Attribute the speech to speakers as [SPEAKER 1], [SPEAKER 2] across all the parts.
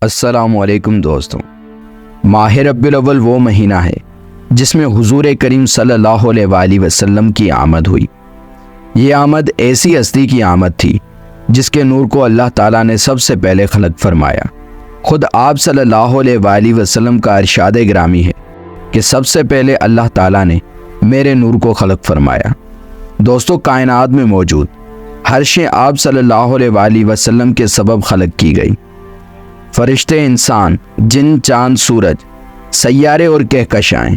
[SPEAKER 1] السلام علیکم دوستوں، ماہ ربیع الاول وہ مہینہ ہے جس میں حضور کریم صلی اللہ علیہ وآلہ وسلم کی آمد ہوئی۔ یہ آمد ایسی ہستی کی آمد تھی جس کے نور کو اللہ تعالیٰ نے سب سے پہلے خلق فرمایا۔ خود آپ صلی اللہ علیہ وآلہ وسلم کا ارشاد گرامی ہے کہ سب سے پہلے اللہ تعالیٰ نے میرے نور کو خلق فرمایا۔ دوستوں، کائنات میں موجود ہر شے آپ صلی اللہ علیہ وآلہ وسلم کے سبب خلق کی گئی۔ فرشتے، انسان، جن، چاند، سورج، سیارے اور کہکشائیں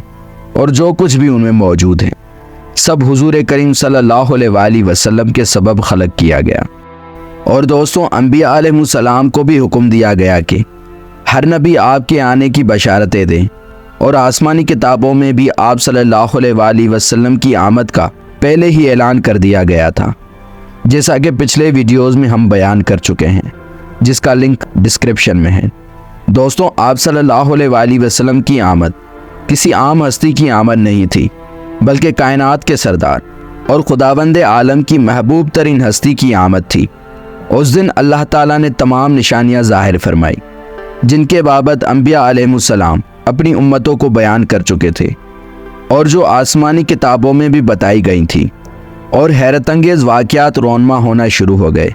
[SPEAKER 1] اور جو کچھ بھی ان میں موجود ہیں، سب حضور کریم صلی اللہ علیہ وآلہ وسلم کے سبب خلق کیا گیا۔ اور دوستوں، انبیاء علیہ السلام کو بھی حکم دیا گیا کہ ہر نبی آپ کے آنے کی بشارتیں دیں، اور آسمانی کتابوں میں بھی آپ صلی اللہ علیہ وآلہ وسلم کی آمد کا پہلے ہی اعلان کر دیا گیا تھا، جیسا کہ پچھلے ویڈیوز میں ہم بیان کر چکے ہیں، جس کا لنک ڈسکرپشن میں ہے۔ دوستوں، آپ صلی اللہ علیہ وآلہ وسلم کی آمد کسی عام ہستی کی آمد نہیں تھی، بلکہ کائنات کے سردار اور خداوند عالم کی محبوب ترین ہستی کی آمد تھی۔ اس دن اللہ تعالیٰ نے تمام نشانیاں ظاہر فرمائی جن کے بابت انبیاء علیہ السلام اپنی امتوں کو بیان کر چکے تھے، اور جو آسمانی کتابوں میں بھی بتائی گئی تھیں، اور حیرت انگیز واقعات رونما ہونا شروع ہو گئے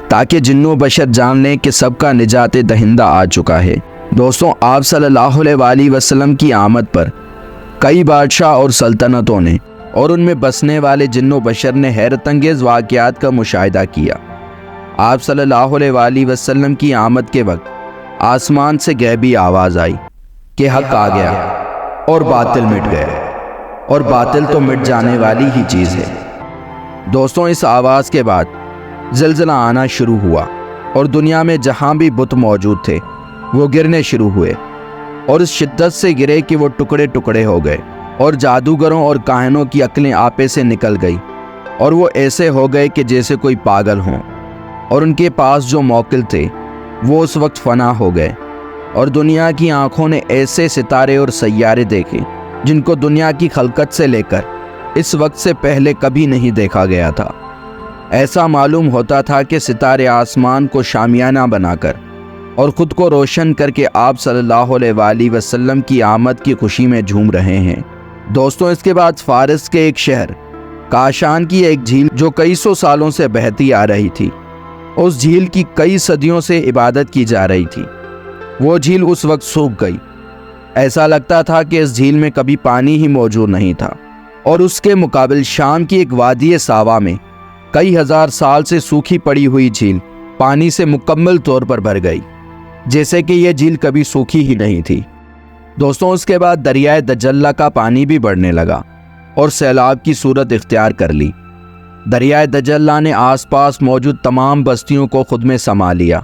[SPEAKER 1] تاکہ جن و بشر جان لیں کہ سب کا نجات دہندہ آ چکا ہے۔ دوستوں، آپ صلی اللہ علیہ وآلہ وسلم کی آمد پر کئی بادشاہ اور سلطنتوں نے اور ان میں بسنے والے جن و بشر نے حیرت انگیز واقعات کا مشاہدہ کیا۔ آپ صلی اللہ علیہ وآلہ وسلم کی آمد کے وقت آسمان سے غیبی آواز آئی کہ حق آ گیا اور باطل مٹ گیا، اور باطل تو مٹ جانے والی ہی چیز ہے۔ دوستوں، اس آواز کے بعد زلزلہ آنا شروع ہوا، اور دنیا میں جہاں بھی بت موجود تھے وہ گرنے شروع ہوئے، اور اس شدت سے گرے کہ وہ ٹکڑے ٹکڑے ہو گئے، اور جادوگروں اور کاہنوں کی عقلیں آپے سے نکل گئی، اور وہ ایسے ہو گئے کہ جیسے کوئی پاگل ہوں، اور ان کے پاس جو موکل تھے وہ اس وقت فنا ہو گئے، اور دنیا کی آنکھوں نے ایسے ستارے اور سیارے دیکھے جن کو دنیا کی خلقت سے لے کر اس وقت سے پہلے کبھی نہیں دیکھا گیا تھا۔ ایسا معلوم ہوتا تھا کہ ستارے آسمان کو شامیانہ بنا کر اور خود کو روشن کر کے آپ صلی اللہ علیہ وآلہ وسلم کی آمد کی خوشی میں جھوم رہے ہیں۔ دوستوں، اس کے بعد فارس کے ایک شہر کاشان کی ایک جھیل جو کئی سو سالوں سے بہتی آ رہی تھی، اس جھیل کی کئی صدیوں سے عبادت کی جا رہی تھی، وہ جھیل اس وقت سوکھ گئی۔ ایسا لگتا تھا کہ اس جھیل میں کبھی پانی ہی موجود نہیں تھا، اور اس کے مقابل شام کی ایک وادی ساوا میں کئی ہزار سال سے سوکھی پڑی ہوئی جھیل پانی سے مکمل طور پر بھر گئی، جیسے کہ یہ جھیل کبھی سوکھی ہی نہیں تھی۔ دوستوں، اس کے بعد دریائے دجلہ کا پانی بھی بڑھنے لگا اور سیلاب کی صورت اختیار کر لی۔ دریائے دجلہ نے آس پاس موجود تمام بستیوں کو خود میں سما لیا،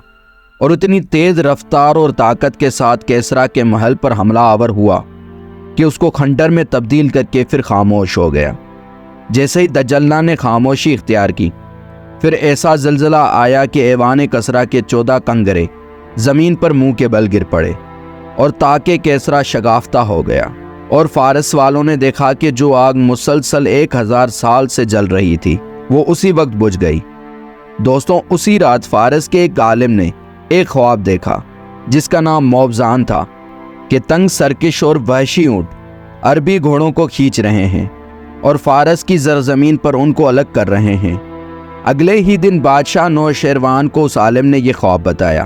[SPEAKER 1] اور اتنی تیز رفتار اور طاقت کے ساتھ کیسرا کے محل پر حملہ آور ہوا کہ اس کو کھنڈر میں تبدیل کر کے پھر خاموش ہو گیا۔ جیسے ہی دجلہ نے خاموشی اختیار کی، پھر ایسا زلزلہ آیا کہ ایوان کسرا کے 14 کنگرے زمین پر منہ کے بل گر پڑے، اور تاکہ کیسرا شگافتہ ہو گیا، اور فارس والوں نے دیکھا کہ جو آگ مسلسل 1000 سال سے جل رہی تھی وہ اسی وقت بجھ گئی۔ دوستوں، اسی رات فارس کے ایک عالم نے ایک خواب دیکھا جس کا نام موبزان تھا کہ تنگ سرکش اور وحشی اونٹ عربی گھوڑوں کو کھینچ رہے ہیں اور فارس کی زرزمین پر ان کو الگ کر رہے ہیں۔ اگلے ہی دن بادشاہ نوشیروان کو اس عالم نے یہ خواب بتایا۔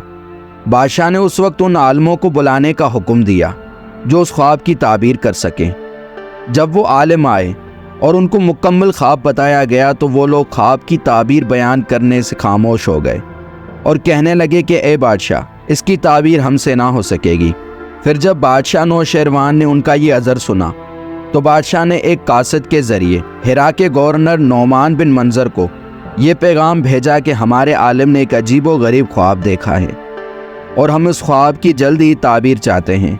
[SPEAKER 1] بادشاہ نے اس وقت ان عالموں کو بلانے کا حکم دیا جو اس خواب کی تعبیر کر سکیں۔ جب وہ عالم آئے اور ان کو مکمل خواب بتایا گیا تو وہ لوگ خواب کی تعبیر بیان کرنے سے خاموش ہو گئے اور کہنے لگے کہ اے بادشاہ، اس کی تعبیر ہم سے نہ ہو سکے گی۔ پھر جب بادشاہ نوشیروان نے ان کا یہ عذر سنا تو بادشاہ نے ایک قاصد کے ذریعے ہرا کے گورنر نعمان بن منظر کو یہ پیغام بھیجا کہ ہمارے عالم نے ایک عجیب و غریب خواب دیکھا ہے، اور ہم اس خواب کی جلد ہی تعبیر چاہتے ہیں،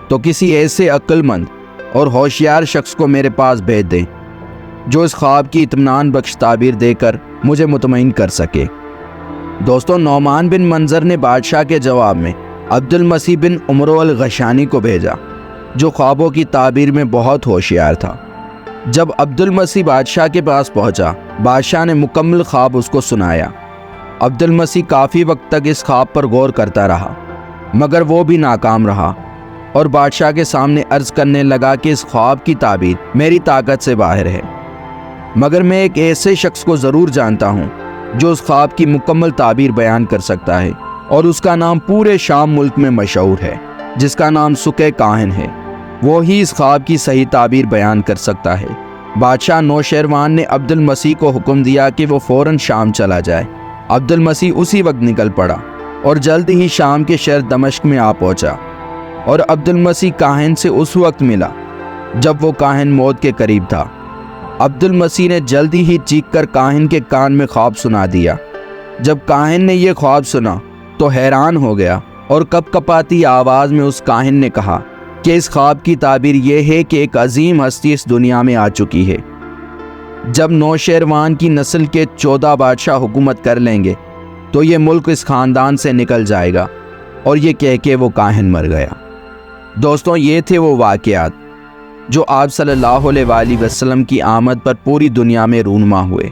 [SPEAKER 1] تو کسی ایسے عقل مند اور ہوشیار شخص کو میرے پاس بھیج دیں جو اس خواب کی اطمینان بخش تعبیر دے کر مجھے مطمئن کر سکے۔ دوستوں، نعمان بن منظر نے بادشاہ کے جواب میں عبد المسیح بن عمرو الغشانی کو بھیجا جو خوابوں کی تعبیر میں بہت ہوشیار تھا۔ جب عبد المسیح بادشاہ کے پاس پہنچا، بادشاہ نے مکمل خواب اس کو سنایا۔ عبد المسیح کافی وقت تک اس خواب پر غور کرتا رہا مگر وہ بھی ناکام رہا اور بادشاہ کے سامنے عرض کرنے لگا کہ اس خواب کی تعبیر میری طاقت سے باہر ہے، مگر میں ایک ایسے شخص کو ضرور جانتا ہوں جو اس خواب کی مکمل تعبیر بیان کر سکتا ہے، اور اس کا نام پورے شام ملک میں مشہور ہے، جس کا نام سکے کاہن ہے۔ وہی اس خواب کی صحیح تعبیر بیان کر سکتا ہے۔ بادشاہ نوشیروان نے عبد المسیح کو حکم دیا کہ وہ فوراً شام چلا جائے۔ عبد المسیح اسی وقت نکل پڑا اور جلد ہی شام کے شہر دمشق میں آ پہنچا، اور عبد المسیح کاہن سے اس وقت ملا جب وہ کاہن موت کے قریب تھا۔ عبد المسیح نے جلدی ہی چیخ کر کاہن کے کان میں خواب سنا دیا۔ جب کاہن نے یہ خواب سنا تو حیران ہو گیا اور کپ کپاتی آواز میں اس کاہن نے کہا کہ اس خواب کی تعبیر یہ ہے کہ ایک عظیم ہستی اس دنیا میں آ چکی ہے۔ جب نوشیروان کی نسل کے 14 بادشاہ حکومت کر لیں گے تو یہ ملک اس خاندان سے نکل جائے گا، اور یہ کہہ کے وہ کاہن مر گیا۔ دوستوں، یہ تھے وہ واقعات جو آپ صلی اللہ علیہ وآلہ وسلم کی آمد پر پوری دنیا میں رونما ہوئے۔